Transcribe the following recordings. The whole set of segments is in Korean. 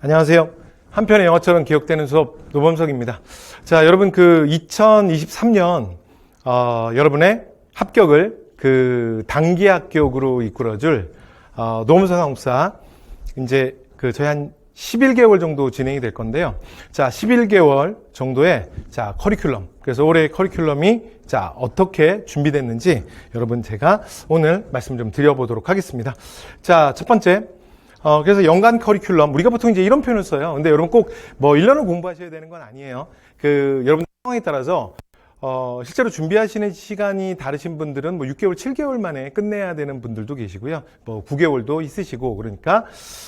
안녕하세요. 한편의 영어처럼 기억되는 수업 노범석입니다. 자, 여러분 2023년 여러분의 합격을 단기 합격으로 이끌어줄 노범석 한국사 이제 저희 한 11개월 정도 진행이 될 건데요. 자, 11개월 정도의 커리큘럼. 그래서 올해 커리큘럼이 어떻게 준비됐는지 여러분 제가 오늘 말씀 좀 드려보도록 하겠습니다. 자, 첫 번째. 그래서 연간 커리큘럼, 우리가 보통 이제 이런 표현을 써요. 근데 여러분 꼭 1년을 공부하셔야 되는 건 아니에요. 여러분 상황에 따라서, 실제로 준비하시는 시간이 다르신 분들은 6개월, 7개월 만에 끝내야 되는 분들도 계시고요. 9개월도 있으시고, 그러니까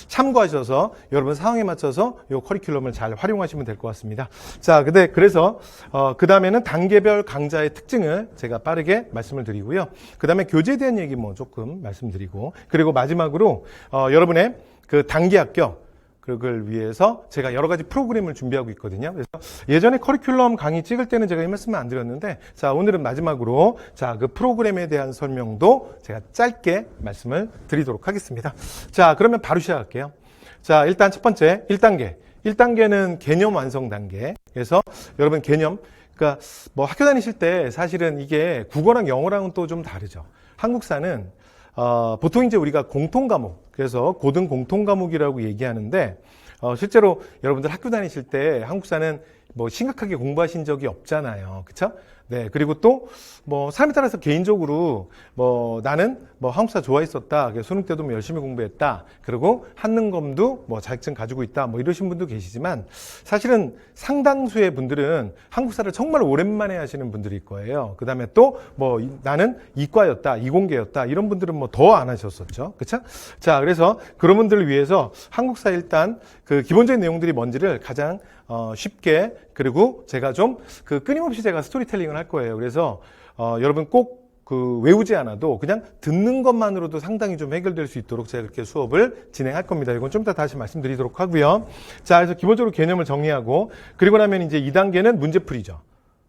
참고하셔서 여러분 상황에 맞춰서 이 커리큘럼을 잘 활용하시면 될 것 같습니다. 자, 그래서, 그 다음에는 단계별 강좌의 특징을 제가 빠르게 말씀을 드리고요. 그 다음에 교재에 대한 얘기 조금 말씀드리고, 그리고 마지막으로, 여러분의 단기 합격, 그걸 위해서 제가 여러 가지 프로그램을 준비하고 있거든요. 그래서 예전에 커리큘럼 강의 찍을 때는 제가 이 말씀을 안 드렸는데, 자, 오늘은 마지막으로 그 프로그램에 대한 설명도 제가 짧게 말씀을 드리도록 하겠습니다. 자, 그러면 바로 시작할게요. 자, 일단 첫 번째 1단계. 1단계는 개념 완성 단계. 그래서 여러분 개념, 그러니까 학교 다니실 때 사실은 이게 국어랑 영어랑은 또 좀 다르죠. 한국사는 보통 이제 우리가 공통 과목, 그래서 고등 공통 과목이라고 얘기하는데, 실제로 여러분들 학교 다니실 때 한국사는 심각하게 공부하신 적이 없잖아요. 그쵸? 네. 그리고 또, 사람에 따라서 개인적으로, 나는 한국사 좋아했었다. 수능 때도 열심히 공부했다. 그리고 한능검도 자격증 가지고 있다. 이러신 분도 계시지만, 사실은 상당수의 분들은 한국사를 정말 오랜만에 하시는 분들일 거예요. 그 다음에 또, 나는 이과였다. 이공계였다. 이런 분들은 더 안 하셨었죠. 그쵸? 자, 그래서 그런 분들을 위해서 한국사 일단 기본적인 내용들이 뭔지를 가장 쉽게, 그리고 제가 좀 끊임없이 제가 스토리텔링을 할 거예요. 그래서 여러분 꼭 외우지 않아도 그냥 듣는 것만으로도 상당히 좀 해결될 수 있도록 제가 그렇게 수업을 진행할 겁니다. 이건 좀 이따 다시 말씀드리도록 하고요. 자, 그래서 기본적으로 개념을 정리하고, 그리고 나면 이제 2단계는 문제풀이죠.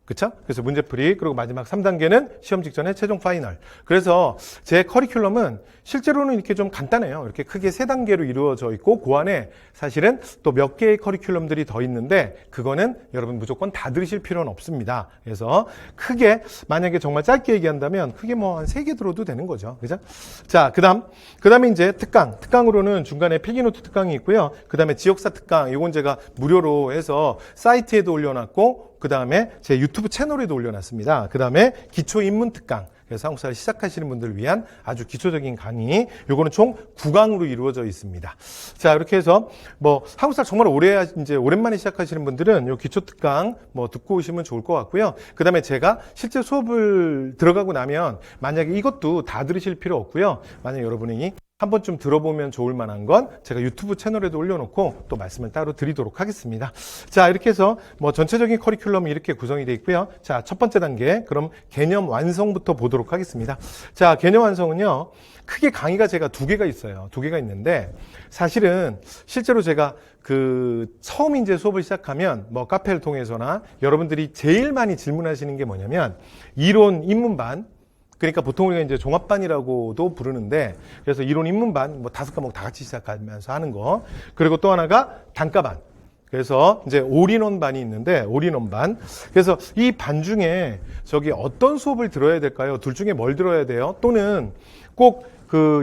그쵸? 그래서 문제풀이, 그리고 마지막 3단계는 시험 직전에 최종 파이널. 그래서 제 커리큘럼은 실제로는 이렇게 좀 간단해요. 이렇게 크게 3단계로 이루어져 있고, 그 안에 사실은 또 몇 개의 커리큘럼들이 더 있는데, 그거는 여러분 무조건 다 들으실 필요는 없습니다. 그래서 크게, 만약에 정말 짧게 얘기한다면 크게 한 3개 들어도 되는 거죠. 그죠? 자, 그 다음에 이제 특강으로는 중간에 필기노트 특강이 있고요. 그 다음에 지역사 특강, 이건 제가 무료로 해서 사이트에도 올려놨고, 그 다음에 제 유튜브 채널에도 올려놨습니다. 그 다음에 기초인문 특강. 그래서 한국사를 시작하시는 분들을 위한 아주 기초적인 강의. 요거는 총 9강으로 이루어져 있습니다. 자, 이렇게 해서 한국사를 정말 오랜만에 시작하시는 분들은 요 기초 특강 듣고 오시면 좋을 것 같고요. 그 다음에 제가 실제 수업을 들어가고 나면 만약에 이것도 다 들으실 필요 없고요. 만약 여러분이 한 번쯤 들어보면 좋을 만한 건 제가 유튜브 채널에도 올려놓고 또 말씀을 따로 드리도록 하겠습니다. 자, 이렇게 해서 전체적인 커리큘럼이 이렇게 구성이 되어 있고요. 자, 첫 번째 단계, 그럼 개념 완성부터 보도록 하겠습니다. 자, 개념 완성은요, 크게 강의가 제가 2개가 있어요. 2개가 있는데, 사실은 실제로 제가 처음 이제 수업을 시작하면 카페를 통해서나 여러분들이 제일 많이 질문하시는 게 뭐냐면, 이론 입문반, 그러니까 보통 우리가 이제 종합반이라고도 부르는데, 그래서 이론 입문반 5과목 다 같이 시작하면서 하는 거. 그리고 또 하나가 단과반. 그래서 이제 올인원 반이 있는데, 올인원 반. 그래서 이 반 중에 어떤 수업을 들어야 될까요? 둘 중에 뭘 들어야 돼요? 또는 꼭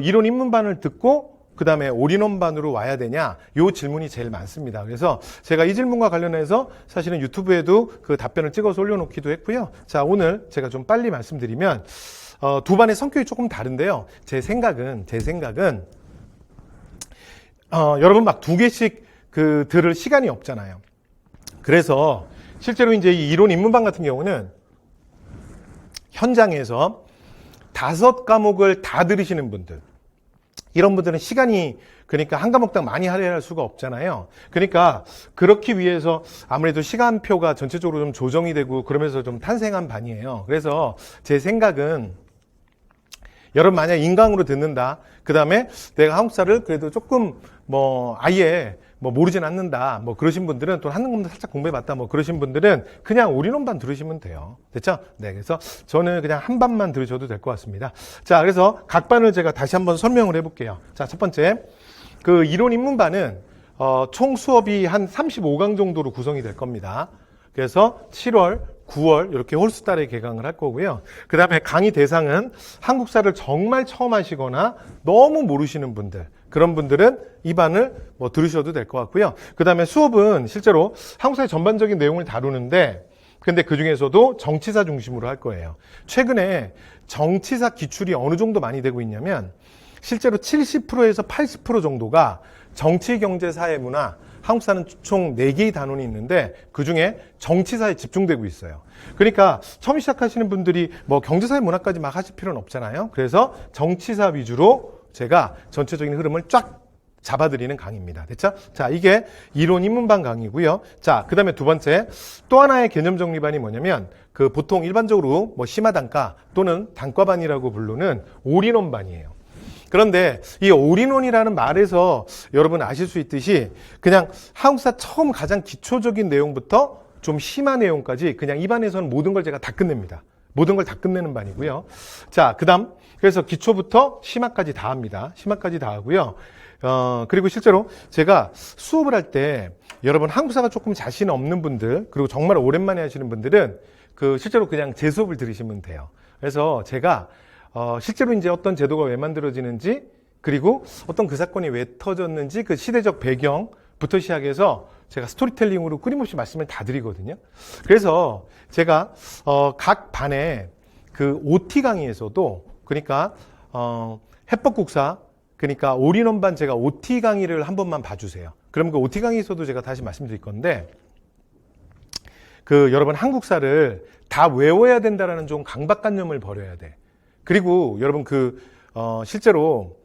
이론 입문반을 듣고 그 다음에 올인원 반으로 와야 되냐? 요 질문이 제일 많습니다. 그래서 제가 이 질문과 관련해서 사실은 유튜브에도 답변을 찍어서 올려놓기도 했고요. 자, 오늘 제가 좀 빨리 말씀드리면, 두 반의 성격이 조금 다른데요. 제 생각은, 여러분 2개씩 들을 시간이 없잖아요. 그래서 실제로 이제 이 이론 입문반 같은 경우는 현장에서 5과목을 다 들으시는 분들, 이런 분들은 시간이, 그러니까 한 과목당 많이 할애할 수가 없잖아요. 그러니까 그렇기 위해서 아무래도 시간표가 전체적으로 좀 조정이 되고 그러면서 좀 탄생한 반이에요. 그래서 제 생각은, 여러분 만약 인강으로 듣는다. 그 다음에 내가 한국사를 그래도 조금 아예 모르진 않는다. 그러신 분들은, 또 한능검도 살짝 공부해봤다. 그러신 분들은 그냥 올인원반 들으시면 돼요. 됐죠? 네. 그래서 저는 그냥 한 반만 들으셔도 될 것 같습니다. 자, 그래서 각 반을 제가 다시 한번 설명을 해볼게요. 자, 첫 번째. 이론 입문반은 총 수업이 한 35강 정도로 구성이 될 겁니다. 그래서 7월, 9월 이렇게 홀수 달에 개강을 할 거고요. 그 다음에 강의 대상은 한국사를 정말 처음 하시거나 너무 모르시는 분들, 그런 분들은 이 반을 뭐 들으셔도 될 것 같고요. 그 다음에 수업은 실제로 한국사의 전반적인 내용을 다루는데, 근데 그 중에서도 정치사 중심으로 할 거예요. 최근에 정치사 기출이 어느 정도 많이 되고 있냐면, 실제로 70%에서 80% 정도가 정치, 경제, 사회, 문화, 한국사는 총 4개의 단원이 있는데 그 중에 정치사에 집중되고 있어요. 그러니까 처음 시작하시는 분들이 뭐 경제사회, 문화까지 막 하실 필요는 없잖아요. 그래서 정치사 위주로 제가 전체적인 흐름을 쫙 잡아드리는 강의입니다. 됐죠? 자, 이게 이론 입문반 강의고요. 자, 그 다음에 두 번째, 또 하나의 개념 정리반이 뭐냐면, 그 보통 일반적으로 뭐 심화단과 또는 단과반이라고 부르는 올인원반이에요. 그런데 이 올인원이라는 말에서 여러분 아실 수 있듯이 그냥 한국사 처음 가장 기초적인 내용부터 좀 심한 내용까지 그냥 이 반에서는 모든 걸 제가 다 끝냅니다. 모든 걸 다 끝내는 반이고요. 자, 그 다음, 그래서 기초부터 심화까지 다 합니다. 심화까지 다 하고요. 그리고 실제로 제가 수업을 할 때 여러분 한국사가 조금 자신 없는 분들, 그리고 정말 오랜만에 하시는 분들은 그 실제로 그냥 제 수업을 들으시면 돼요. 그래서 제가 실제로 이제 어떤 제도가 왜 만들어지는지, 그리고 어떤 그 사건이 왜 터졌는지 그 시대적 배경부터 시작해서 제가 스토리텔링으로 끊임없이 말씀을 다 드리거든요. 그래서 제가 각 반에 그 OT 강의에서도, 그러니까 해법국사, 그러니까 올인원반 제가 OT 강의를 한 번만 봐주세요. 그럼 그 OT 강의에서도 제가 다시 말씀드릴 건데, 그 여러분 한국사를 다 외워야 된다라는 좀 강박관념을 버려야 돼. 그리고 여러분 실제로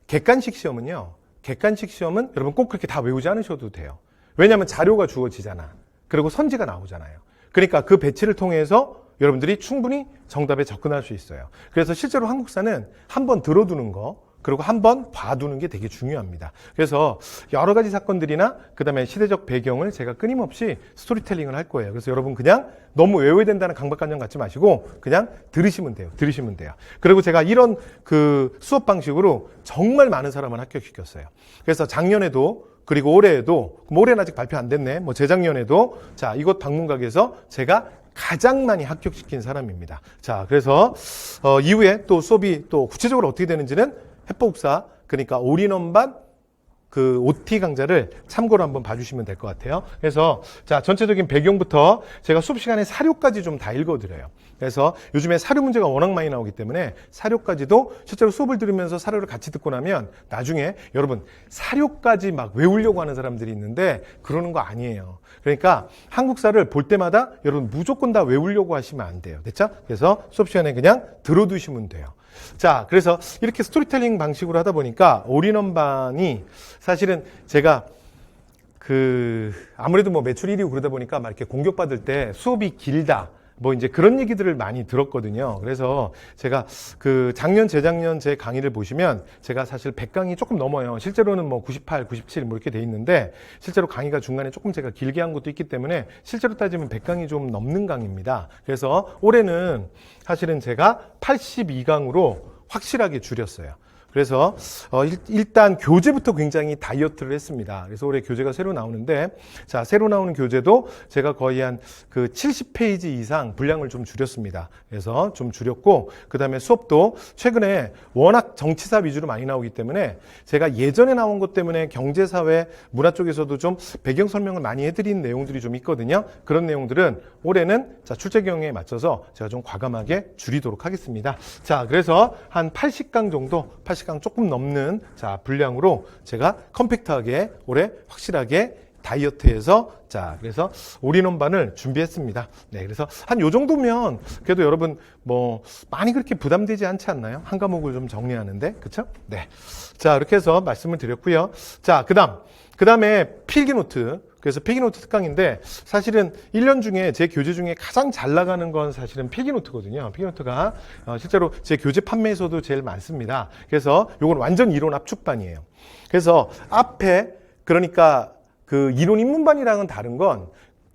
객관식 시험은요. 객관식 시험은 여러분 꼭 그렇게 다 외우지 않으셔도 돼요. 왜냐하면 자료가 주어지잖아. 그리고 선지가 나오잖아요. 그러니까 그 배치를 통해서 여러분들이 충분히 정답에 접근할 수 있어요. 그래서 실제로 한국사는 한번 들어두는 거, 그리고 한번 봐두는 게 되게 중요합니다. 그래서 여러 가지 사건들이나 그 다음에 시대적 배경을 제가 끊임없이 스토리텔링을 할 거예요. 그래서 여러분 그냥 너무 외워야 된다는 강박관념 갖지 마시고 그냥 들으시면 돼요. 들으시면 돼요. 그리고 제가 이런 그 수업 방식으로 정말 많은 사람을 합격시켰어요. 그래서 작년에도, 그리고 올해에도, 올해는 아직 발표 안 됐네. 뭐 재작년에도, 자, 이곳 방문각에서 제가 가장 많이 합격시킨 사람입니다. 자, 그래서 이후에 또 수업이 또 구체적으로 어떻게 되는지는 해법국사, 그러니까 올인원반 그 OT 강좌를 참고로 한번 봐주시면 될 것 같아요. 그래서 자, 전체적인 배경부터 제가 수업 시간에 사료까지 좀 다 읽어드려요. 그래서 요즘에 사료 문제가 워낙 많이 나오기 때문에 사료까지도 실제로 수업을 들으면서 사료를 같이 듣고 나면 나중에 여러분 사료까지 막 외우려고 하는 사람들이 있는데 그러는 거 아니에요. 그러니까 한국사를 볼 때마다 여러분 무조건 다 외우려고 하시면 안 돼요. 됐죠? 그래서 수업 시간에 그냥 들어두시면 돼요. 자, 그래서 이렇게 스토리텔링 방식으로 하다 보니까 올인원반이 사실은 제가 아무래도 뭐 매출 1위고 그러다 보니까 막 이렇게 공격받을 때 수업이 길다, 뭐 이제 그런 얘기들을 많이 들었거든요. 그래서 제가 작년, 재작년 제 강의를 보시면 제가 사실 100강이 조금 넘어요. 실제로는 뭐 98, 97 뭐 이렇게 돼 있는데 실제로 강의가 중간에 조금 제가 길게 한 것도 있기 때문에 실제로 따지면 100강이 좀 넘는 강의입니다. 그래서 올해는 사실은 제가 82강으로 확실하게 줄였어요. 그래서 일단 교재부터 굉장히 다이어트를 했습니다. 그래서 올해 교재가 새로 나오는데, 자, 새로 나오는 교재도 제가 거의 한 70페이지 이상 분량을 좀 줄였습니다. 그래서 좀 줄였고, 그 다음에 수업도 최근에 워낙 정치사 위주로 많이 나오기 때문에 제가 예전에 나온 것 때문에 경제사회, 문화 쪽에서도 좀 배경 설명을 많이 해드린 내용들이 좀 있거든요. 그런 내용들은 올해는 자, 출제 경우에 맞춰서 제가 좀 과감하게 줄이도록 하겠습니다. 자, 그래서 한 80강 정도, 80강 조금 넘는 자, 분량으로 제가 컴팩트하게 올해 확실하게 다이어트해서 자, 그래서 올인원반을 준비했습니다. 네, 그래서 한 요 정도면 그래도 여러분 뭐 많이 그렇게 부담되지 않지 않나요? 한 과목을 좀 정리하는데, 그쵸? 네. 자, 이렇게 해서 말씀을 드렸고요. 자, 그 다음에 필기노트. 그래서 필기노트 특강인데 사실은 1년 중에 제 교재 중에 가장 잘 나가는 건 사실은 필기노트거든요. 필기노트가 실제로 제 교재 판매에서도 제일 많습니다. 그래서 이건 완전 이론 압축반이에요. 그래서 앞에 그러니까 이론 입문반이랑은 다른 건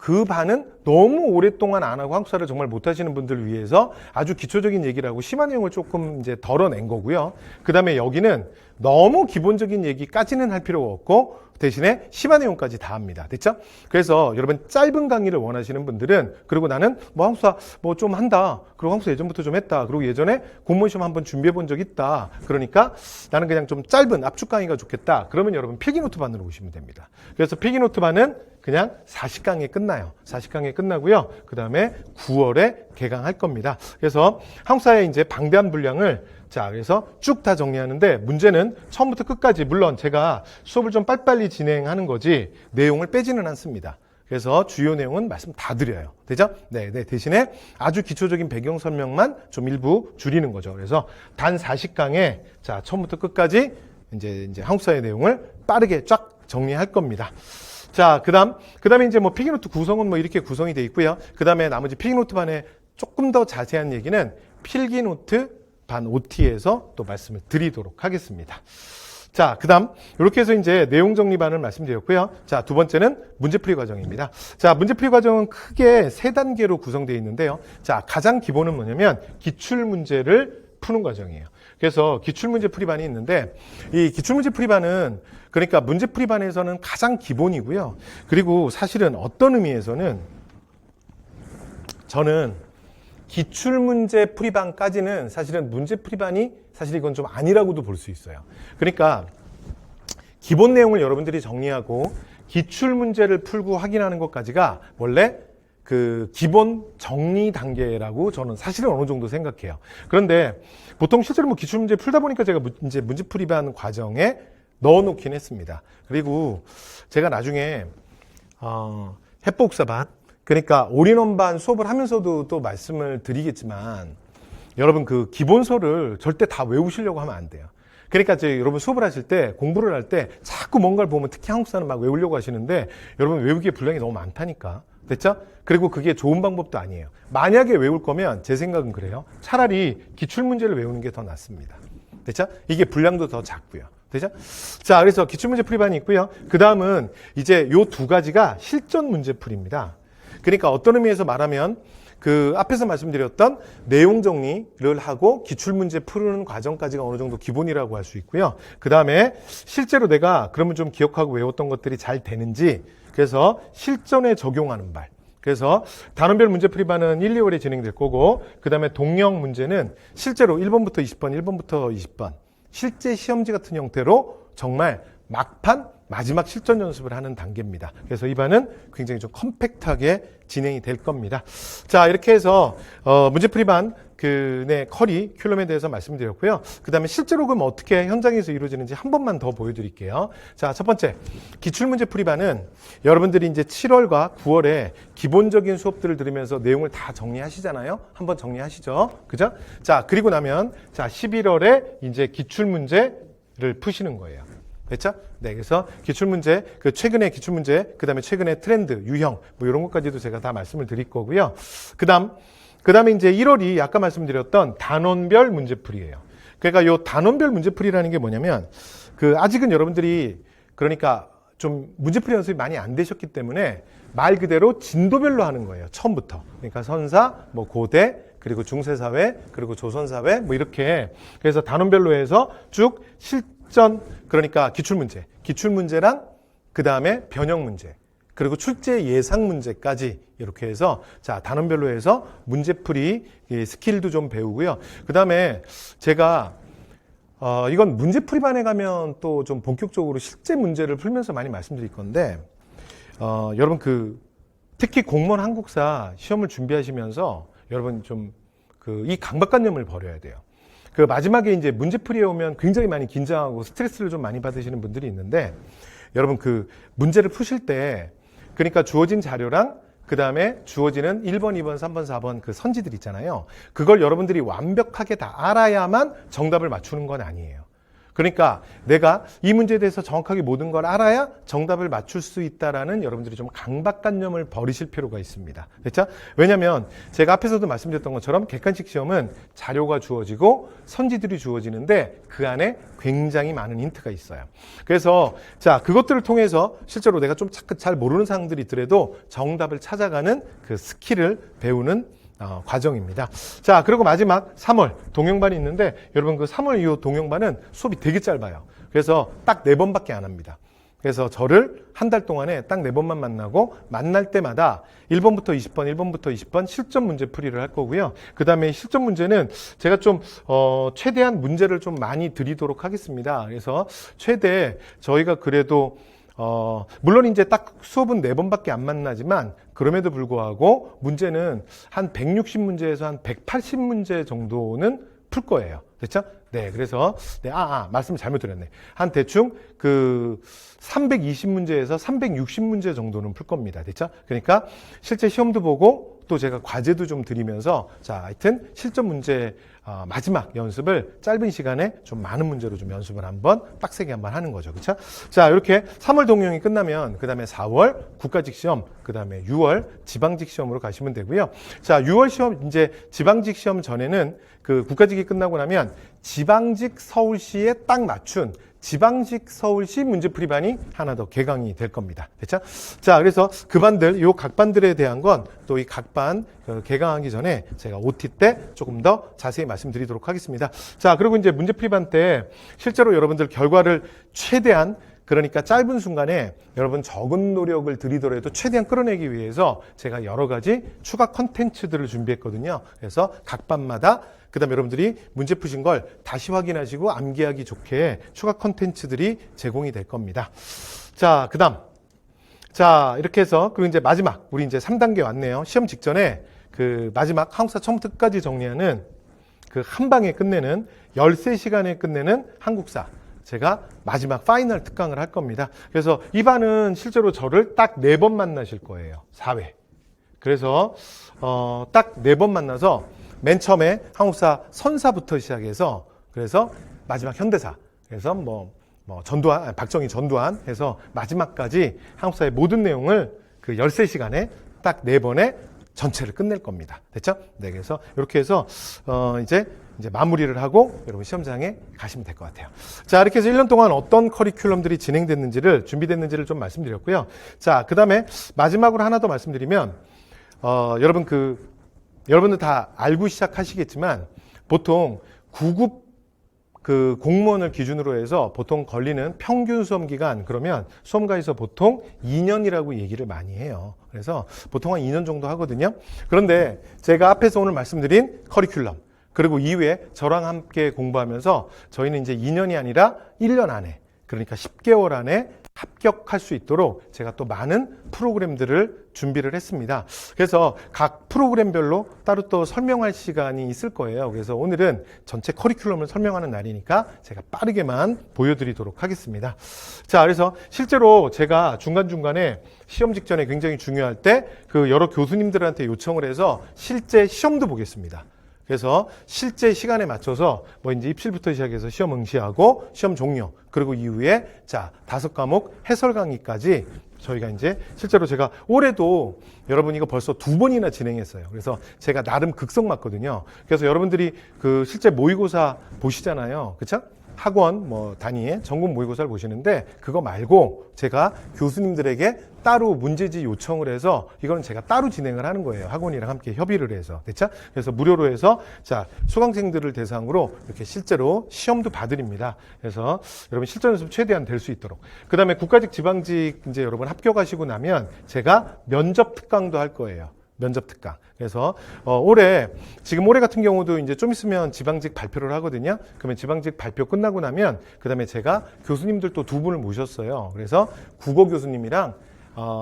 그 반은 너무 오랫동안 안 하고 한국사를 정말 못하시는 분들을 위해서 아주 기초적인 얘기를 하고 심한 내용을 조금 이제 덜어낸 거고요. 그 다음에 여기는 너무 기본적인 얘기까지는 할 필요가 없고 대신에 심화 내용까지 다 합니다. 됐죠? 그래서 여러분 짧은 강의를 원하시는 분들은, 그리고 나는 뭐 한국사 뭐 좀 한다. 그리고 한국사 예전부터 좀 했다. 그리고 예전에 공무원 시험 한번 준비해 본 적 있다. 그러니까 나는 그냥 좀 짧은 압축 강의가 좋겠다. 그러면 여러분 필기노트 반으로 오시면 됩니다. 그래서 필기노트 반은 그냥 40강에 끝나요. 40강에 끝나고요. 그 다음에 9월에 개강할 겁니다. 그래서 한국사의 이제 방대한 분량을 자, 그래서 쭉 다 정리하는데 문제는 처음부터 끝까지, 물론 제가 수업을 좀 빨리빨리 진행하는 거지 내용을 빼지는 않습니다. 그래서 주요 내용은 말씀 다 드려요. 되죠? 네, 대신에 아주 기초적인 배경 설명만 좀 일부 줄이는 거죠. 그래서 단 40강에 자, 처음부터 끝까지 이제 한국사의 내용을 빠르게 쫙 정리할 겁니다. 자, 그다음에 이제 뭐 필기노트 구성은 뭐 이렇게 구성이 돼 있고요. 그다음에 나머지 필기노트 반에 조금 더 자세한 얘기는 필기노트 반 OT에서 또 말씀을 드리도록 하겠습니다. 자, 그다음 이렇게 해서 이제 내용 정리반을 말씀드렸고요. 자, 두 번째는 문제풀이 과정입니다. 자, 문제풀이 과정은 크게 세 단계로 구성되어 있는데요. 자, 가장 기본은 뭐냐면 기출 문제를 푸는 과정이에요. 그래서 기출문제 풀이반이 있는데, 이 기출문제 풀이반은 그러니까 문제풀이반에서는 가장 기본이고요. 그리고 사실은 어떤 의미에서는 저는 기출문제 풀이반까지는 사실은 문제풀이반이 사실 이건 좀 아니라고도 볼 수 있어요. 그러니까 기본 내용을 여러분들이 정리하고 기출문제를 풀고 확인하는 것까지가 원래 그 기본 정리 단계라고 저는 사실은 어느 정도 생각해요. 그런데 보통 실제로 뭐 기출문제 풀다 보니까 제가 이제 문제풀이반 과정에 넣어놓긴 했습니다. 그리고 제가 나중에 해법국사반, 그러니까 올인원반 수업을 하면서도 또 말씀을 드리겠지만, 여러분 그 기본서를 절대 다 외우시려고 하면 안 돼요. 그러니까 이제 여러분 수업을 하실 때, 공부를 할 때 자꾸 뭔가를 보면 특히 한국사는 막 외우려고 하시는데, 여러분 외우기에 분량이 너무 많다니까. 됐죠? 그리고 그게 좋은 방법도 아니에요. 만약에 외울 거면 제 생각은 그래요. 차라리 기출문제를 외우는 게 더 낫습니다. 됐죠? 이게 분량도 더 작고요. 되죠? 자, 그래서 기출문제 풀이반이 있고요. 그 다음은 이제 요 두 가지가 실전 문제 풀이입니다. 그러니까 어떤 의미에서 말하면 그 앞에서 말씀드렸던 내용 정리를 하고 기출문제 푸는 과정까지가 어느 정도 기본이라고 할 수 있고요. 그 다음에 실제로 내가 그러면 좀 기억하고 외웠던 것들이 잘 되는지, 그래서 실전에 적용하는 발. 그래서 단원별 문제풀이반은 1, 2월에 진행될 거고, 그 다음에 동영 문제는 실제로 1번부터 20번, 1번부터 20번 실제 시험지 같은 형태로 정말 막판 마지막 실전 연습을 하는 단계입니다. 그래서 이 반은 굉장히 좀 컴팩트하게 진행이 될 겁니다. 자, 이렇게 해서 문제풀이반 네, 커리, 큐럼에 대해서 말씀드렸고요. 그 다음에 실제로 그럼 어떻게 현장에서 이루어지는지 한 번만 더 보여드릴게요. 자, 첫 번째, 기출문제 풀이반은 여러분들이 이제 7월과 9월에 기본적인 수업들을 들으면서 내용을 다 정리하시잖아요. 한번 정리하시죠. 그죠? 자, 그리고 나면, 자, 11월에 이제 기출문제를 푸시는 거예요. 됐죠? 네, 그래서 기출문제, 그 최근의 기출문제, 그 다음에 최근의 트렌드, 유형, 뭐 이런 것까지도 제가 다 말씀을 드릴 거고요. 그 다음에 이제 1월이 아까 말씀드렸던 단원별 문제풀이에요. 그러니까 요 단원별 문제풀이라는 게 뭐냐면, 그 아직은 여러분들이 그러니까 좀 문제풀이 연습이 많이 안 되셨기 때문에 말 그대로 진도별로 하는 거예요. 처음부터. 그러니까 선사, 뭐 고대, 그리고 중세사회, 그리고 조선사회, 뭐 이렇게. 그래서 단원별로 해서 쭉 실전, 그러니까 기출문제랑 그 다음에 변형문제, 그리고 출제 예상 문제까지 이렇게 해서 자, 단원별로 해서 문제풀이 스킬도 좀 배우고요. 그 다음에 제가 이건 문제풀이반에 가면 또 좀 본격적으로 실제 문제를 풀면서 많이 말씀드릴 건데, 여러분 특히 공무원 한국사 시험을 준비하시면서 여러분 좀 이 강박관념을 버려야 돼요. 그 마지막에 이제 문제풀이에 오면 굉장히 많이 긴장하고 스트레스를 좀 많이 받으시는 분들이 있는데, 여러분 그 문제를 푸실 때 그러니까 주어진 자료랑 그 다음에 주어지는 1번, 2번, 3번, 4번 그 선지들 있잖아요. 그걸 여러분들이 완벽하게 다 알아야만 정답을 맞추는 건 아니에요. 그러니까 내가 이 문제에 대해서 정확하게 모든 걸 알아야 정답을 맞출 수 있다라는 여러분들이 좀 강박관념을 버리실 필요가 있습니다. 됐죠? 왜냐면 제가 앞에서도 말씀드렸던 것처럼 객관식 시험은 자료가 주어지고 선지들이 주어지는데 그 안에 굉장히 많은 힌트가 있어요. 그래서 자, 그것들을 통해서 실제로 내가 좀 잘 모르는 사항들이 있더라도 정답을 찾아가는 그 스킬을 배우는 과정입니다. 자, 그리고 마지막 3월 동영반이 있는데, 여러분 그 3월 이후 동영반은 수업이 되게 짧아요. 그래서 딱 4번밖에 안 합니다. 그래서 저를 한 달 동안에 딱 4번만 만나고 만날 때마다 1번부터 20번, 1번부터 20번 실전 문제 풀이를 할 거고요. 그 다음에 실전 문제는 제가 좀 최대한 문제를 좀 많이 드리도록 하겠습니다. 그래서 최대 저희가 그래도 물론 이제 딱 수업은 4번밖에 안 만나지만 그럼에도 불구하고 문제는 한 160문제에서 한 180문제 정도는 풀 거예요. 됐죠? 네, 그래서 말씀 잘못 드렸네. 한 대충 그 320문제에서 360문제 정도는 풀 겁니다. 됐죠? 그러니까 실제 시험도 보고 또 제가 과제도 좀 드리면서 자, 하여튼 실전 문제 마지막 연습을 짧은 시간에 좀 많은 문제로 좀 연습을 한번 빡세게 한번 하는 거죠. 그렇죠? 자, 이렇게 3월 동영이 끝나면 그다음에 4월 국가직 시험, 그다음에 6월 지방직 시험으로 가시면 되고요. 자, 6월 시험 이제 지방직 시험 전에는 그 국가직이 끝나고 나면 지방직 서울시에 딱 맞춘 지방직 서울시 문제풀이반이 하나 더 개강이 될 겁니다. 됐죠? 자, 그래서 그 반들, 요 각 반들에 대한 건 또 이 각 반 개강하기 전에 제가 OT 때 조금 더 자세히 말씀드리도록 하겠습니다. 자, 그리고 이제 문제풀이반 때 실제로 여러분들 결과를 최대한 그러니까 짧은 순간에 여러분 적은 노력을 들이더라도 최대한 끌어내기 위해서 제가 여러 가지 추가 컨텐츠들을 준비했거든요. 그래서 각 반마다 그다음에 여러분들이 문제 푸신 걸 다시 확인하시고 암기하기 좋게 추가 컨텐츠들이 제공이 될 겁니다. 자, 그다음. 자, 이렇게 해서 그리고 이제 마지막 우리 이제 3단계 왔네요. 시험 직전에 그 마지막 한국사 처음부터 끝까지 정리하는 그 한 방에 끝내는 13시간에 끝내는 한국사. 제가 마지막 파이널 특강을 할 겁니다. 그래서 이 반은 실제로 저를 딱 4번 만나실 거예요. 4회. 그래서 딱 4번 만나서 맨 처음에 한국사 선사부터 시작해서 그래서 마지막 현대사. 그래서 전두환, 박정희 전두환 해서 마지막까지 한국사의 모든 내용을 그 13시간에 딱 4번에 전체를 끝낼 겁니다. 됐죠? 네, 그래서 이렇게 해서 이제 마무리를 하고 여러분 시험장에 가시면 될 것 같아요. 자, 이렇게 해서 1년 동안 어떤 커리큘럼들이 진행됐는지를 준비됐는지를 좀 말씀드렸고요. 자, 그다음에 마지막으로 하나 더 말씀드리면 여러분들 다 알고 시작하시겠지만 보통 9급 그 공무원을 기준으로 해서 보통 걸리는 평균 수험 기간 그러면 수험가에서 보통 2년이라고 얘기를 많이 해요. 그래서 보통 한 2년 정도 하거든요. 그런데 제가 앞에서 오늘 말씀드린 커리큘럼 그리고 이후에 저랑 함께 공부하면서 저희는 이제 2년이 아니라 1년 안에 그러니까 10개월 안에 합격할 수 있도록 제가 또 많은 프로그램들을 준비를 했습니다. 그래서 각 프로그램별로 따로 또 설명할 시간이 있을 거예요. 그래서 오늘은 전체 커리큘럼을 설명하는 날이니까 제가 빠르게만 보여드리도록 하겠습니다. 자, 그래서 실제로 제가 중간중간에 시험 직전에 굉장히 중요할 때 그 여러 교수님들한테 요청을 해서 실제 시험도 보겠습니다. 그래서 실제 시간에 맞춰서 이제 입실부터 시작해서 시험 응시하고 시험 종료 그리고 이후에 자 5과목 해설 강의까지 저희가 이제 실제로 제가 올해도 여러분 이거 벌써 2번이나 진행했어요. 그래서 제가 나름 극성 맞거든요. 그래서 여러분들이 그 실제 모의고사 보시잖아요. 그렇죠? 학원 단위의 전국 모의고사를 보시는데 그거 말고 제가 교수님들에게 따로 문제지 요청을 해서 이거는 제가 따로 진행을 하는 거예요. 학원이랑 함께 협의를 해서. 됐죠? 그래서 무료로 해서 자, 수강생들을 대상으로 이렇게 실제로 시험도 봐드립니다. 그래서 여러분 실전 연습 최대한 될 수 있도록. 그다음에 국가직 지방직 이제 여러분 합격하시고 나면 제가 면접 특강도 할 거예요. 면접 특강. 그래서 올해 같은 경우도 이제 좀 있으면 지방직 발표를 하거든요. 그러면 지방직 발표 끝나고 나면 그다음에 제가 교수님들 또 2분을 모셨어요. 그래서 국어 교수님이랑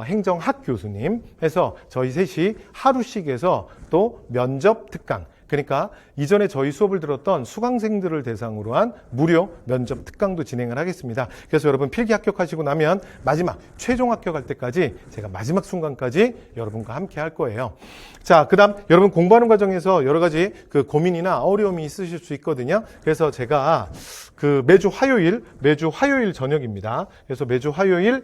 행정학 교수님 해서 저희 셋이 하루씩 해서 또 면접 특강. 그러니까 이전에 저희 수업을 들었던 수강생들을 대상으로 한 무료 면접 특강도 진행을 하겠습니다. 그래서 여러분 필기 합격하시고 나면 마지막 최종 합격할 때까지 제가 마지막 순간까지 여러분과 함께 할 거예요. 자, 그다음 여러분 공부하는 과정에서 여러 가지 그 고민이나 어려움이 있으실 수 있거든요. 그래서 제가 그 매주 화요일 저녁입니다. 그래서 매주 화요일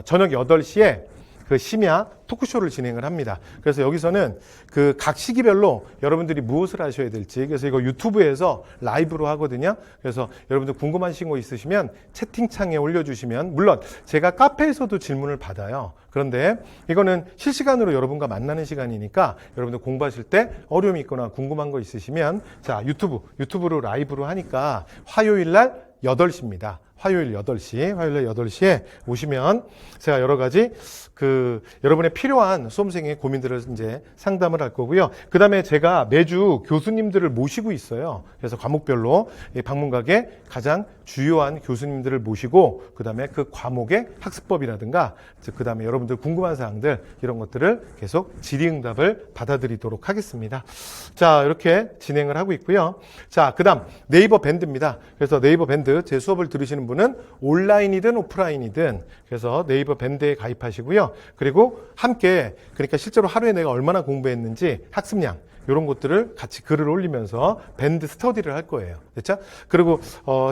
저녁 8시에 그 심야 토크쇼를 진행을 합니다. 그래서 여기서는 그 각 시기별로 여러분들이 무엇을 하셔야 될지 그래서 이거 유튜브에서 라이브로 하거든요. 그래서 여러분들 궁금하신 거 있으시면 채팅창에 올려주시면 물론 제가 카페에서도 질문을 받아요. 그런데 이거는 실시간으로 여러분과 만나는 시간이니까 여러분들 공부하실 때 어려움이 있거나 궁금한 거 있으시면 자 유튜브로 라이브로 하니까 화요일 날 8시입니다. 화요일 8시에 오시면 제가 여러 가지 여러분의 필요한 수험생의 고민들을 이제 상담을 할 거고요. 그 다음에 제가 매주 교수님들을 모시고 있어요. 그래서 과목별로 방문각에 가장 주요한 교수님들을 모시고 그 다음에 그 과목의 학습법이라든가 그 다음에 여러분들 궁금한 사항들 이런 것들을 계속 질의응답을 받아드리도록 하겠습니다. 자, 이렇게 진행을 하고 있고요. 자, 그 다음 네이버 밴드입니다. 그래서 네이버 밴드 제 수업을 들으시는 분은 온라인이든 오프라인이든 그래서 네이버 밴드에 가입하시고요. 그리고 함께 그러니까 실제로 하루에 내가 얼마나 공부했는지 학습량 이런 것들을 같이 글을 올리면서 밴드 스터디를 할 거예요. 됐죠? 그리고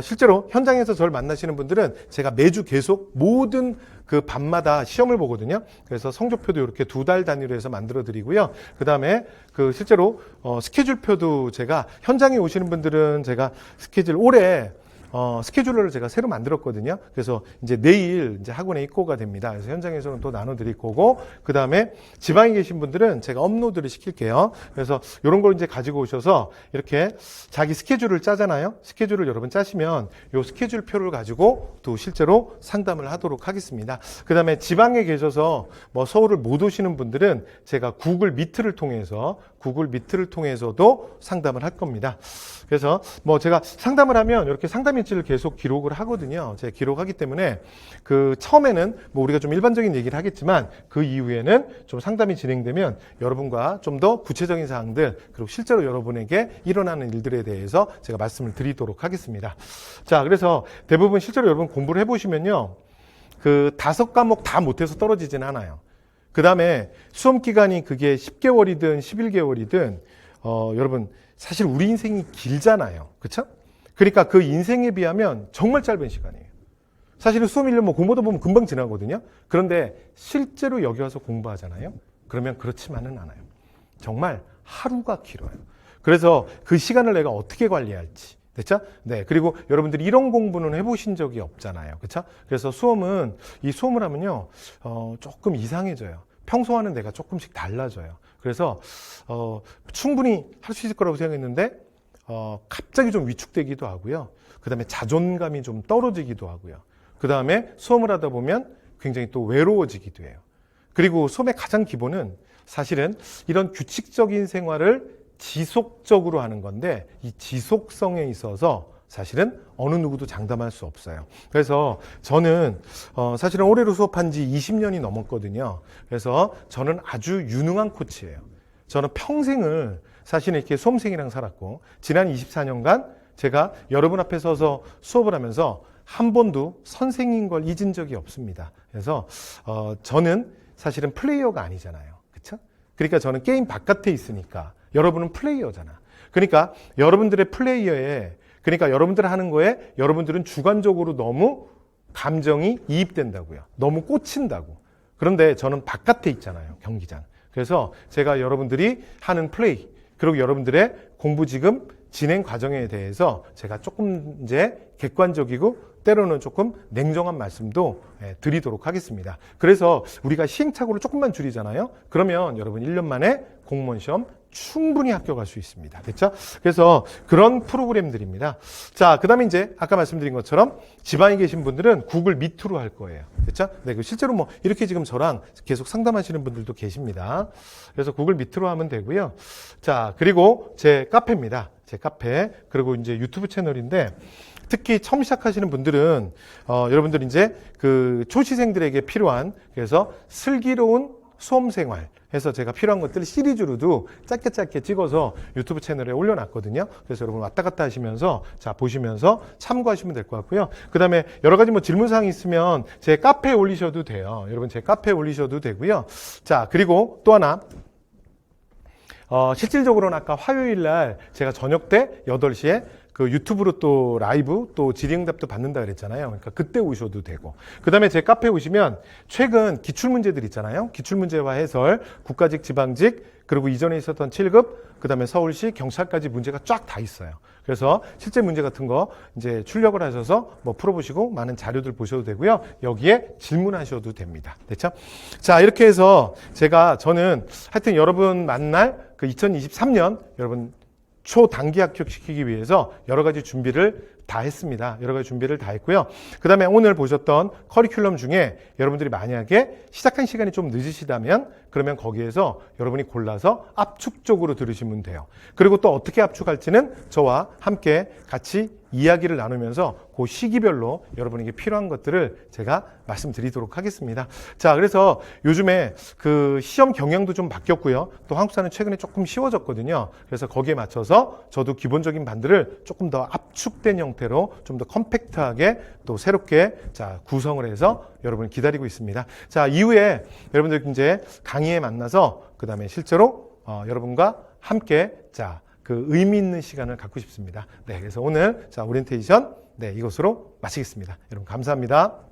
실제로 현장에서 저를 만나시는 분들은 제가 매주 계속 모든 그 밤마다 시험을 보거든요. 그래서 성적표도 이렇게 2달 단위로 해서 만들어 드리고요. 그 다음에 실제로 스케줄표도 제가 현장에 오시는 분들은 제가 스케줄 올해 스케줄러를 제가 새로 만들었거든요. 그래서 이제 내일 이제 학원에 입고가 됩니다. 그래서 현장에서는 또 나눠드릴 거고, 그 다음에 지방에 계신 분들은 제가 업로드를 시킬게요. 그래서 이런 걸 이제 가지고 오셔서 이렇게 자기 스케줄을 짜잖아요. 스케줄을 여러분 짜시면 이 스케줄표를 가지고 또 실제로 상담을 하도록 하겠습니다. 그 다음에 지방에 계셔서 뭐 서울을 못 오시는 분들은 제가 구글 미트를 통해서도 상담을 할 겁니다. 그래서 뭐 제가 상담을 하면 이렇게 상담 일지를 계속 기록을 하거든요. 제가 기록하기 때문에 처음에는 뭐 우리가 좀 일반적인 얘기를 하겠지만 그 이후에는 좀 상담이 진행되면 여러분과 좀 더 구체적인 사항들 그리고 실제로 여러분에게 일어나는 일들에 대해서 제가 말씀을 드리도록 하겠습니다. 자, 그래서 대부분 실제로 여러분 공부를 해보시면요. 5과목 다 못해서 떨어지진 않아요. 그 다음에 수험 기간이 그게 10개월이든 11개월이든 여러분 사실 우리 인생이 길잖아요. 그렇죠? 그러니까 그 인생에 비하면 정말 짧은 시간이에요. 사실은 수험 1년 뭐 공부하다 보면 금방 지나거든요. 그런데 실제로 여기 와서 공부하잖아요. 그러면 그렇지만은 않아요. 정말 하루가 길어요. 그래서 그 시간을 내가 어떻게 관리할지. 됐죠? 네. 그리고 여러분들이 이런 공부는 해보신 적이 없잖아요. 그렇죠? 그래서 이 수험을 하면요, 조금 이상해져요. 평소와는 내가 조금씩 달라져요. 그래서, 충분히 할 수 있을 거라고 생각했는데, 갑자기 좀 위축되기도 하고요. 그 다음에 자존감이 좀 떨어지기도 하고요. 그 다음에 수험을 하다 보면 굉장히 또 외로워지기도 해요. 그리고 수험의 가장 기본은 사실은 이런 규칙적인 생활을 지속적으로 하는 건데 이 지속성에 있어서 사실은 어느 누구도 장담할 수 없어요. 그래서 저는 사실은 올해로 수업한 지 20년이 넘었거든요. 그래서 저는 아주 유능한 코치예요. 저는 평생을 사실은 이렇게 수험생이랑 살았고 지난 24년간 제가 여러분 앞에 서서 수업을 하면서 한 번도 선생인 걸 잊은 적이 없습니다. 그래서 저는 사실은 플레이어가 아니잖아요. 그렇죠? 그러니까 저는 게임 바깥에 있으니까 여러분은 플레이어잖아. 그러니까 여러분들의 플레이어에 그러니까 여러분들 하는 거에 여러분들은 주관적으로 너무 감정이 이입된다고요. 너무 꽂힌다고. 그런데 저는 바깥에 있잖아요. 경기장. 그래서 제가 여러분들이 하는 플레이 그리고 여러분들의 공부 지금 진행 과정에 대해서 제가 조금 이제 객관적이고 때로는 조금 냉정한 말씀도 드리도록 하겠습니다. 그래서 우리가 시행착오를 조금만 줄이잖아요. 그러면 여러분 1년 만에 공무원 시험 충분히 합격할 수 있습니다. 됐죠? 그래서 그런 프로그램들입니다. 자, 그 다음에 이제 아까 말씀드린 것처럼 지방에 계신 분들은 구글 미트로 할 거예요. 됐죠? 네, 실제로 뭐 이렇게 지금 저랑 계속 상담하시는 분들도 계십니다. 그래서 구글 미트로 하면 되고요. 자, 그리고 제 카페입니다. 제 카페. 그리고 이제 유튜브 채널인데 특히 처음 시작하시는 분들은 여러분들 이제 초시생들에게 필요한 그래서 슬기로운 수험생활 해서 제가 필요한 것들을 시리즈로도 짧게 찍어서 유튜브 채널에 올려놨거든요. 그래서 여러분 왔다 갔다 하시면서 자 보시면서 참고하시면 될 것 같고요. 그 다음에 여러 가지 뭐 질문사항이 있으면 제 카페에 올리셔도 돼요. 여러분 제 카페에 올리셔도 되고요. 자 그리고 또 하나 실질적으로는 아까 화요일 날 제가 저녁 때 8시에 유튜브로 또 라이브 또 질의응답도 받는다 그랬잖아요. 그러니까 그때 오셔도 되고. 그 다음에 제 카페에 오시면 최근 기출문제들 있잖아요. 기출문제와 해설, 국가직, 지방직, 그리고 이전에 있었던 7급, 그 다음에 서울시, 경찰까지 문제가 쫙 다 있어요. 그래서 실제 문제 같은 거 이제 출력을 하셔서 뭐 풀어보시고 많은 자료들 보셔도 되고요. 여기에 질문하셔도 됩니다. 됐죠? 자, 이렇게 해서 저는 하여튼 여러분 만날 2023년 여러분 초단기 합격시키기 위해서 여러 가지 준비를 다 했습니다. 여러 가지 준비를 다 했고요. 그 다음에 오늘 보셨던 커리큘럼 중에 여러분들이 만약에 시작한 시간이 좀 늦으시다면 그러면 거기에서 여러분이 골라서 압축적으로 들으시면 돼요. 그리고 또 어떻게 압축할지는 저와 함께 같이 이야기를 나누면서 그 시기별로 여러분에게 필요한 것들을 제가 말씀드리도록 하겠습니다. 자, 그래서 요즘에 그 시험 경향도 좀 바뀌었고요. 또 한국사는 최근에 조금 쉬워졌거든요. 그래서 거기에 맞춰서 저도 기본적인 반들을 조금 더 압축된 형태로 좀 더 컴팩트하게 또 새롭게 자, 구성을 해서 여러분을 기다리고 있습니다. 자, 이후에 여러분들 이제 강의에 만나서 그 다음에 실제로 여러분과 함께 자, 그 의미 있는 시간을 갖고 싶습니다. 네, 그래서 오늘 자, 오리엔테이션 이것으로 마치겠습니다. 여러분 감사합니다.